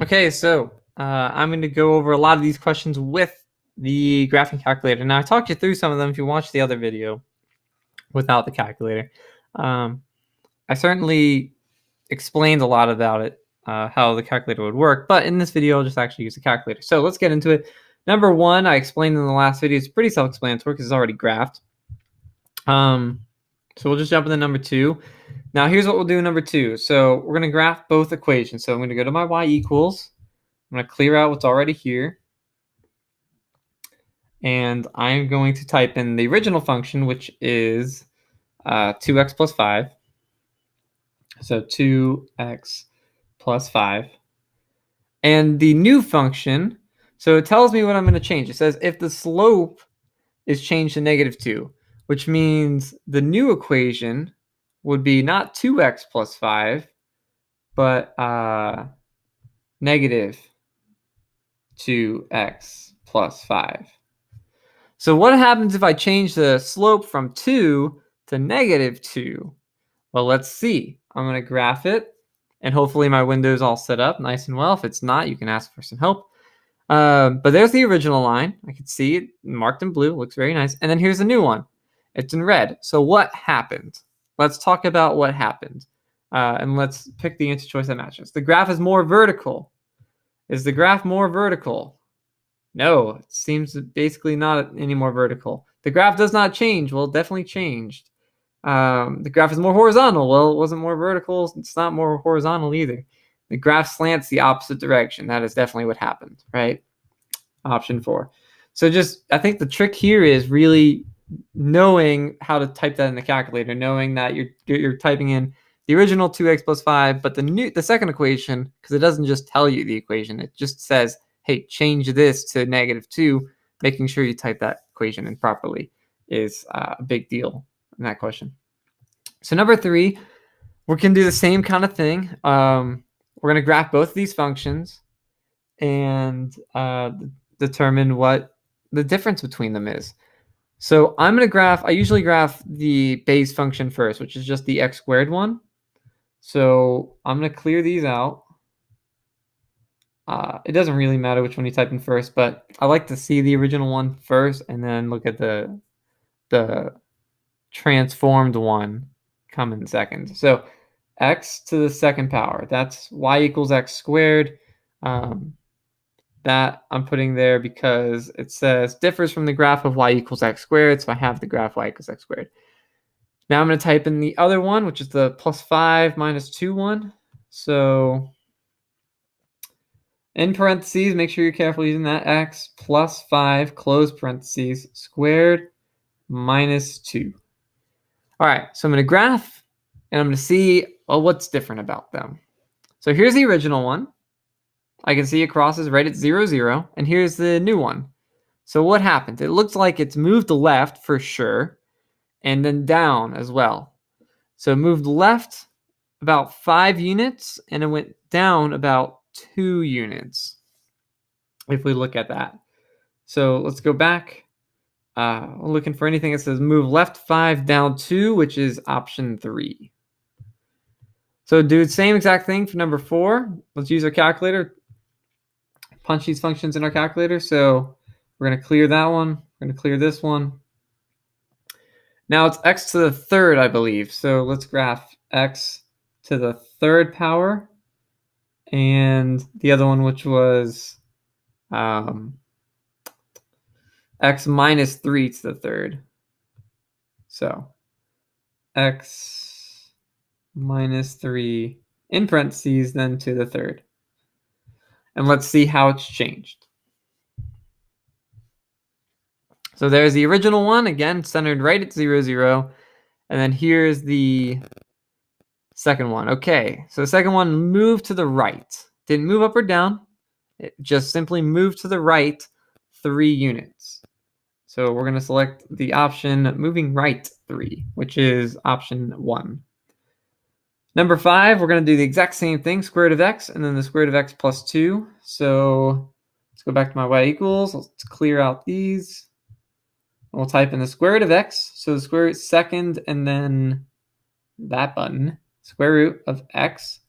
Okay, so I'm going to go over a lot of these questions with the graphing calculator. Now, I talked you through some of them if you watched the other video without the calculator. Um, I certainly explained a lot about it, how the calculator would work, but in this video, I'll just actually use the calculator. So let's get into it. Number one, I explained in the last video. It's pretty self-explanatory because it's already graphed. So we'll just jump into number two. Now, here's what we'll do in number two. So we're going to graph both equations. So I'm going to go to my y equals. I'm going to clear out what's already here. And I'm going to type in the original function, which is 2x plus 5. So 2x plus 5. And the new function, so it tells me what I'm going to change. It says if the slope is changed to -2, which means the new equation would be not 2x plus 5, but negative 2x plus 5. So what happens if I change the slope from 2 to -2? Well, let's see. I'm going to graph it, and hopefully my window's all set up nice and well. If it's not, you can ask for some help. But there's the original line. I can see it marked in blue. Looks very nice. And then here's a new one. It's in red. So what happened? Let's talk about what happened. And let's pick the answer choice that matches. The graph is more vertical. Is the graph more vertical? No, it seems basically not any more vertical. The graph does not change. Well, it definitely changed. The graph is more horizontal. Well, it wasn't more vertical. It's not more horizontal either. The graph slants the opposite direction. That is definitely what happened, right? Option 4. So I think the trick here is really knowing how to type that in the calculator, knowing that you're typing in the original 2x plus 5, but the second equation, because it doesn't just tell you the equation, it just says, hey, change this to -2. Making sure you type that equation in properly is a big deal in that question. So number 3, we can do the same kind of thing. We're going to graph both of these functions and determine what the difference between them is. So I'm going to I usually graph the base function first, which is just the x squared one. So I'm going to clear these out. It doesn't really matter which one you type in first, but I like to see the original one first and then look at the transformed one come in second. So x to the second power, that's y equals x squared. That I'm putting there because it says differs from the graph of y equals x squared, so I have the graph y equals x squared. Now I'm going to type in the other one, which is the plus 5 minus 2 one. So in parentheses, make sure you're careful using that, x plus 5, close parentheses, squared minus 2. All right, so I'm going to graph, and I'm going to see what's different about them. So here's the original one. I can see it crosses right at 0, 0, and here's the new one. So what happened? It looks like it's moved left for sure, and then down as well. So it moved left about 5 units, and it went down about 2 units, if we look at that. So let's go back. Looking for anything that says move left 5, down 2, which is option 3. So do the same exact thing for number 4. Let's use our calculator. Punch these functions in our calculator. So we're going to clear that one. We're going to clear this one. Now it's x to the third, I believe. So let's graph x to the third power. And the other one, which was x minus 3 to the third. So x minus 3 in parentheses, then to the third. And let's see how it's changed. So there's the original one, again, centered right at 0, 0. And then here's the second one. Okay, so the second one moved to the right. Didn't move up or down. It just simply moved to the right 3 units. So we're going to select the option moving right 3, which is option 1. Number 5, we're going to do the exact same thing, square root of x, and then the square root of x plus 2. So let's go back to my y equals. Let's clear out these. We'll type in the square root of x. So the square root second, and then that button, square root of x,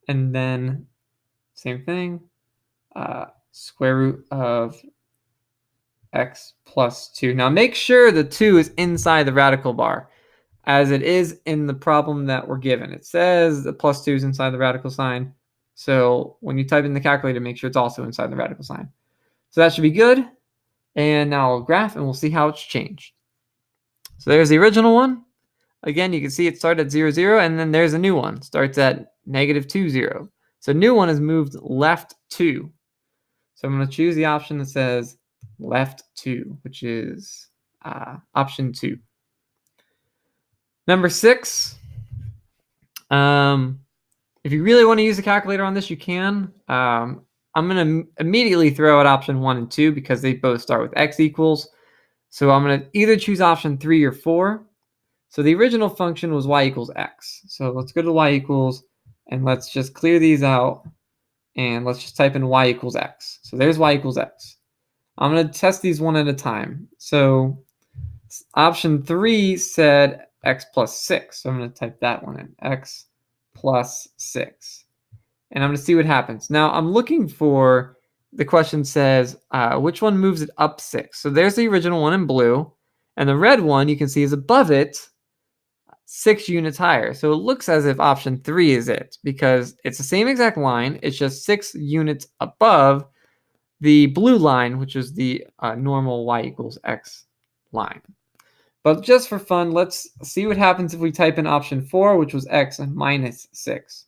and then same thing. Square root of x plus 2. Now make sure the 2 is inside the radical bar, as it is in the problem that we're given. It says the plus 2 is inside the radical sign. So when you type in the calculator, make sure it's also inside the radical sign. So that should be good. And now I'll graph and we'll see how it's changed. So there's the original one. Again, you can see it started at 0, 0, and then there's a new one. Starts at -2, 0. So new one has moved left 2. So I'm going to choose the option that says left 2, which is option 2. Number 6. If you really want to use the calculator on this, you can. I'm going to immediately throw out option 1 and 2 because they both start with x equals. So I'm going to either choose option 3 or 4. So the original function was y equals x. So let's go to y equals, and let's just clear these out. And let's just type in y equals x. So there's y equals x. I'm going to test these one at a time. So option 3 said x plus 6. So I'm going to type that one in, x plus 6. And I'm going to see what happens. Now I'm looking for, the question says, which one moves it up 6? So there's the original one in blue. And the red one you can see is above it 6 units higher. So it looks as if option 3 is it, because it's the same exact line. It's just 6 units above the blue line, which is the normal y equals x line. But just for fun, let's see what happens if we type in option 4, which was x minus 6.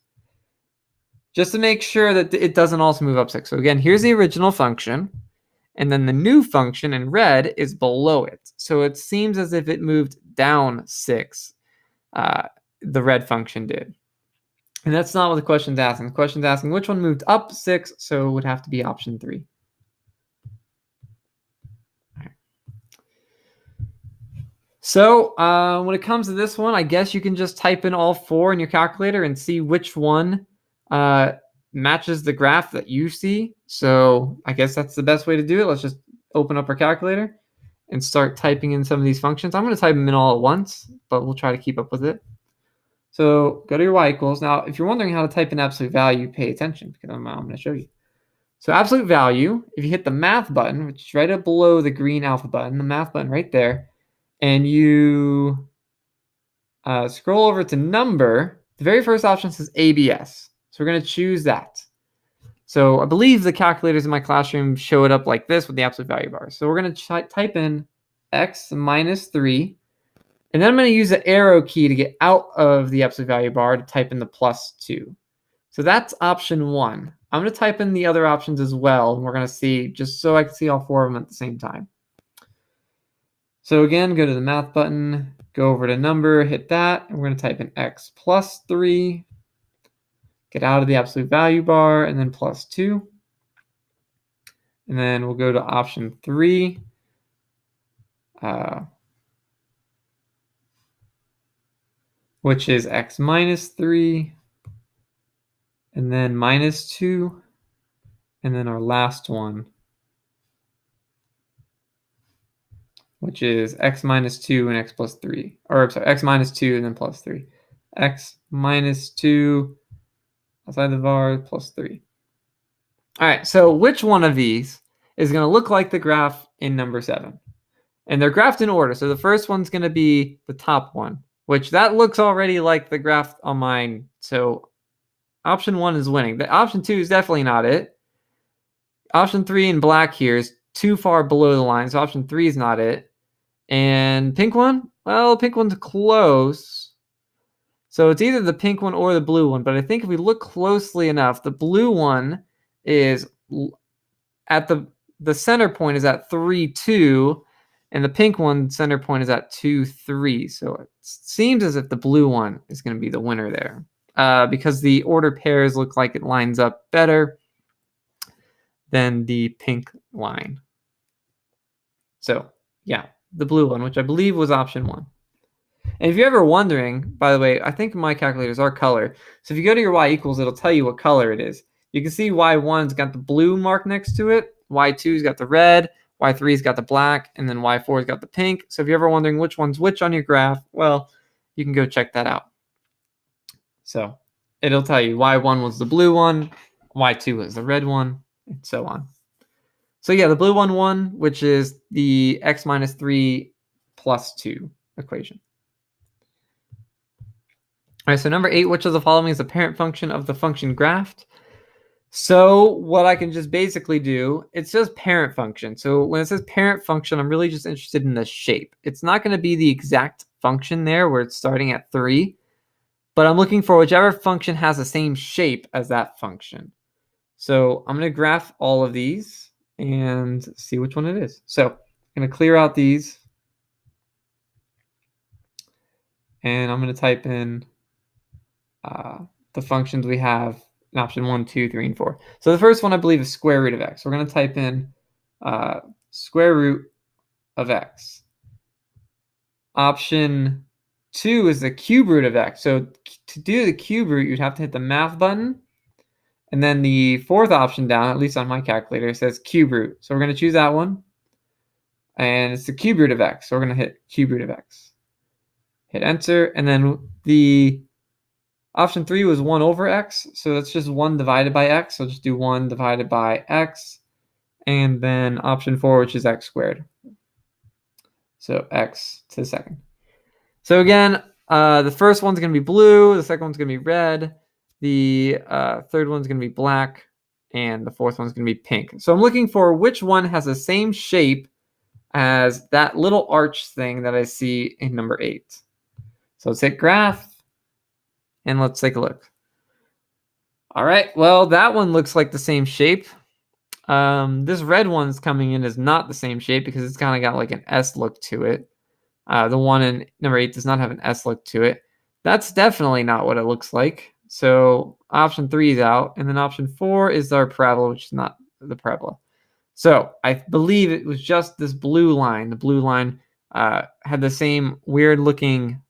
Just to make sure that it doesn't also move up 6. So again, here's the original function. And then the new function in red is below it. So it seems as if it moved down 6. The red function did. And that's not what the question's asking. The question's asking which one moved up 6, so it would have to be option 3. Right. So when it comes to this one, I guess you can just type in all 4 in your calculator and see which one matches the graph that you see. So I guess that's the best way to do it. Let's just open up our calculator and start typing in some of these functions. I'm going to type them in all at once, but we'll try to keep up with it. So go to your y equals. Now, if you're wondering how to type in absolute value, pay attention because I'm going to show you. So absolute value, if you hit the math button, which is right up below the green alpha button, the math button right there, and you scroll over to number, the very first option says ABS. So we're going to choose that. So I believe the calculators in my classroom show it up like this with the absolute value bar. So we're going to type in x minus 3. And then I'm going to use the arrow key to get out of the absolute value bar to type in the plus 2. So that's option 1. I'm going to type in the other options as well. And we're going to see, just so I can see all 4 of them at the same time. So again, go to the math button, go over to number, hit that. And we're going to type in x plus 3. Get out of the absolute value bar, and then plus 2. And then we'll go to option 3. Which is x minus 3. And then minus 2. And then our last one, which is x minus 2 and x plus 3. Or sorry, x minus 2 and then plus 3. X minus 2 outside the bar plus 3. All right, so which one of these is going to look like the graph in number 7? And they're graphed in order. So the first one's going to be the top one, which that looks already like the graph on mine. So option 1 is winning. The option 2 is definitely not it. Option 3 in black here is too far below the line. So option 3 is not it. And pink one? Well, pink one's close. So it's either the pink one or the blue one. But I think if we look closely enough, the blue one is at the center point is at 3, 2. And the pink one center point is at 2, 3. So it seems as if the blue one is going to be the winner there. Because the order pairs look like it lines up better than the pink line. So yeah, the blue one, which I believe was option 1. And if you're ever wondering, by the way, I think my calculators are color. So if you go to your y equals, it'll tell you what color it is. You can see y1's got the blue mark next to it. Y2's got the red. Y3's got the black. And then Y4's got the pink. So if you're ever wondering which one's which on your graph, well, you can go check that out. So it'll tell you Y1 was the blue one. y2 was the red one, and so on. So yeah, the blue one won, which is the x minus 3 plus 2 equation. All right, so number 8, which of the following is the parent function of the function graphed? So what I can just basically do, it says parent function. So when it says parent function, I'm really just interested in the shape. It's not going to be the exact function there where it's starting at 3, but I'm looking for whichever function has the same shape as that function. So I'm going to graph all of these and see which one it is. So I'm going to clear out these, and I'm going to type in the functions we have in option 1, 2, 3, and 4. So the first one I believe is square root of x. We're going to type in square root of x. Option 2 is the cube root of x. So to do the cube root, you'd have to hit the math button. And then the fourth option down, at least on my calculator, says cube root. So we're going to choose that one. And it's the cube root of x. So we're going to hit cube root of x. Hit enter. And then the option 3 was 1 over x. So that's just 1 divided by x. So just do 1 divided by x. And then option 4, which is x squared. So x to the second. So again, the first one's going to be blue. The second one's going to be red. The third one's going to be black. And the fourth one's going to be pink. So I'm looking for which one has the same shape as that little arch thing that I see in number 8. So let's hit graph. And let's take a look. All right, well, that one looks like the same shape. This red one's coming in is not the same shape because it's kind of got like an S look to it. The one in number 8 does not have an S look to it. That's definitely not what it looks like. So option 3 is out. And then option 4 is our parabola, which is not the parabola. So I believe it was just this blue line. The blue line had the same weird looking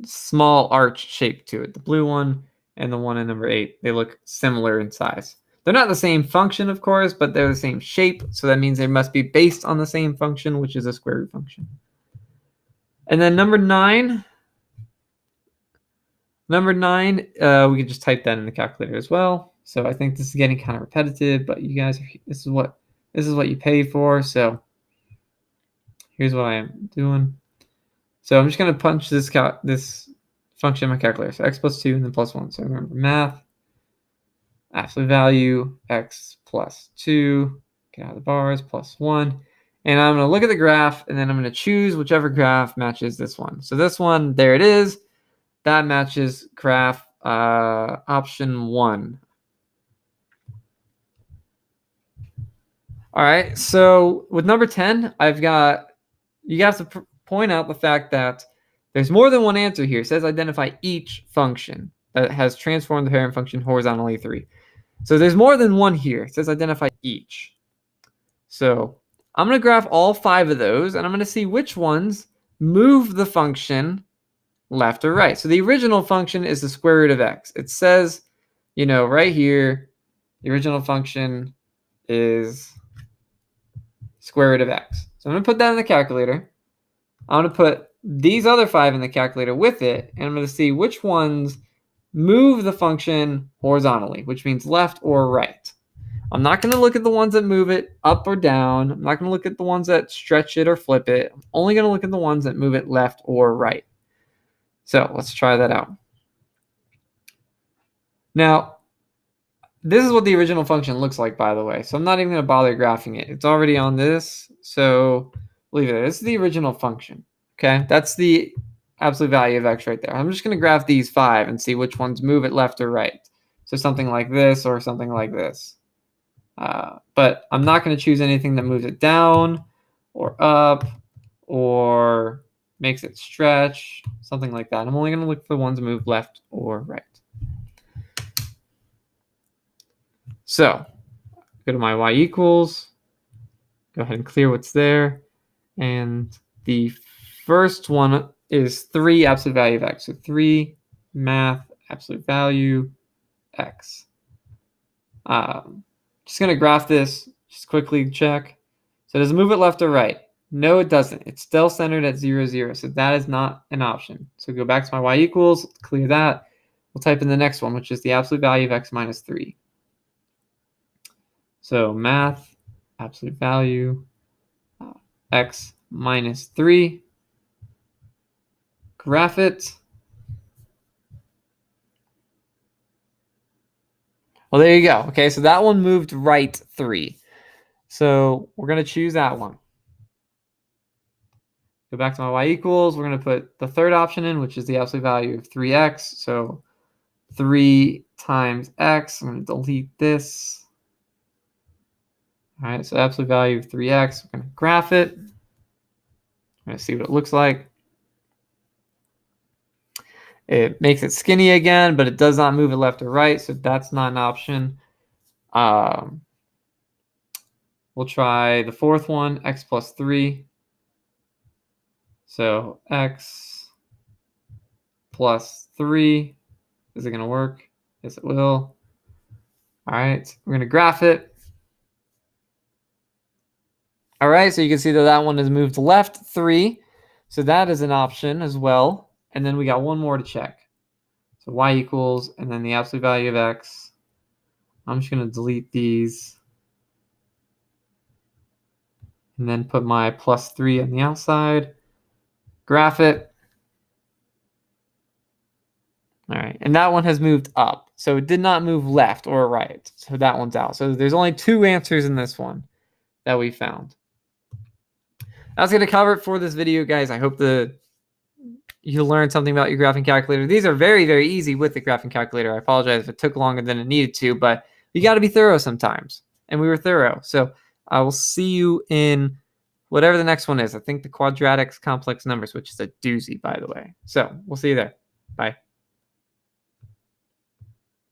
small arch shape to it. The blue one and the one in number 8, they look similar in size. They're not the same function, of course, but they're the same shape. So that means they must be based on the same function, which is a square root function. And then number 9. Number 9, we can just type that in the calculator as well. So I think this is getting kind of repetitive, but you guys, this is what you pay for. So here's what I am doing. So I'm just going to punch this function in my calculator. So x plus 2 and then plus 1. So remember math, absolute value, x plus 2, get out of the bars, plus 1. And I'm going to look at the graph, and then I'm going to choose whichever graph matches this one. So this one, there it is. That matches graph option 1. All right, so with number 10, you have to point out the fact that there's more than one answer here. It says identify each function that has transformed the parent function horizontally 3. So there's more than one here. It says identify each. So I'm going to graph all 5 of those, and I'm going to see which ones move the function left or right. So the original function is the square root of x. It says, right here, the original function is square root of x. So I'm going to put that in the calculator. I'm going to put these other 5 in the calculator with it, and I'm going to see which ones move the function horizontally, which means left or right. I'm not going to look at the ones that move it up or down. I'm not going to look at the ones that stretch it or flip it. I'm only going to look at the ones that move it left or right. So let's try that out. Now, this is what the original function looks like, by the way. So I'm not even going to bother graphing it. It's already on this, so leave it there. This is the original function. Okay, that's the absolute value of x right there. I'm just going to graph these 5 and see which ones move it left or right. So something like this or something like this. But I'm not going to choose anything that moves it down or up or makes it stretch, something like that. I'm only going to look for the ones that move left or right. So go to my y equals, go ahead and clear what's there. And the first one is 3 absolute value of x. So 3 math absolute value x. Just going to graph this, just quickly check. So does it move it left or right? No, it doesn't. It's still centered at 0, 0. So that is not an option. So go back to my y equals, clear that. we'll type in the next one, which is the absolute value of x minus 3. So math, absolute value, x minus 3. Graph it. Well, there you go. Okay, so that one moved right 3. So we're going to choose that one. Go back to my y equals. We're going to put the third option in, which is the absolute value of 3x. So 3 times x. I'm going to delete this. All right, so absolute value of 3x. We're going to graph it. I'm going to see what it looks like. It makes it skinny again, but it does not move it left or right, so that's not an option. We'll try the fourth one, x plus 3. So x plus 3. Is it going to work? Yes, it will. All right, we're going to graph it. All right, so you can see that that one has moved left 3. So that is an option as well. And then we got one more to check. So y equals, and then the absolute value of x. I'm just going to delete these. And then put my plus 3 on the outside. Graph it. All right, and that one has moved up. So it did not move left or right. So that one's out. So there's only 2 answers in this one that we found. That's going to cover it for this video, guys. I hope you learned something about your graphing calculator. These are very, very easy with the graphing calculator. I apologize if it took longer than it needed to, but you got to be thorough sometimes. And we were thorough. So I will see you in whatever the next one is. I think the quadratics complex numbers, which is a doozy, by the way. So we'll see you there. Bye.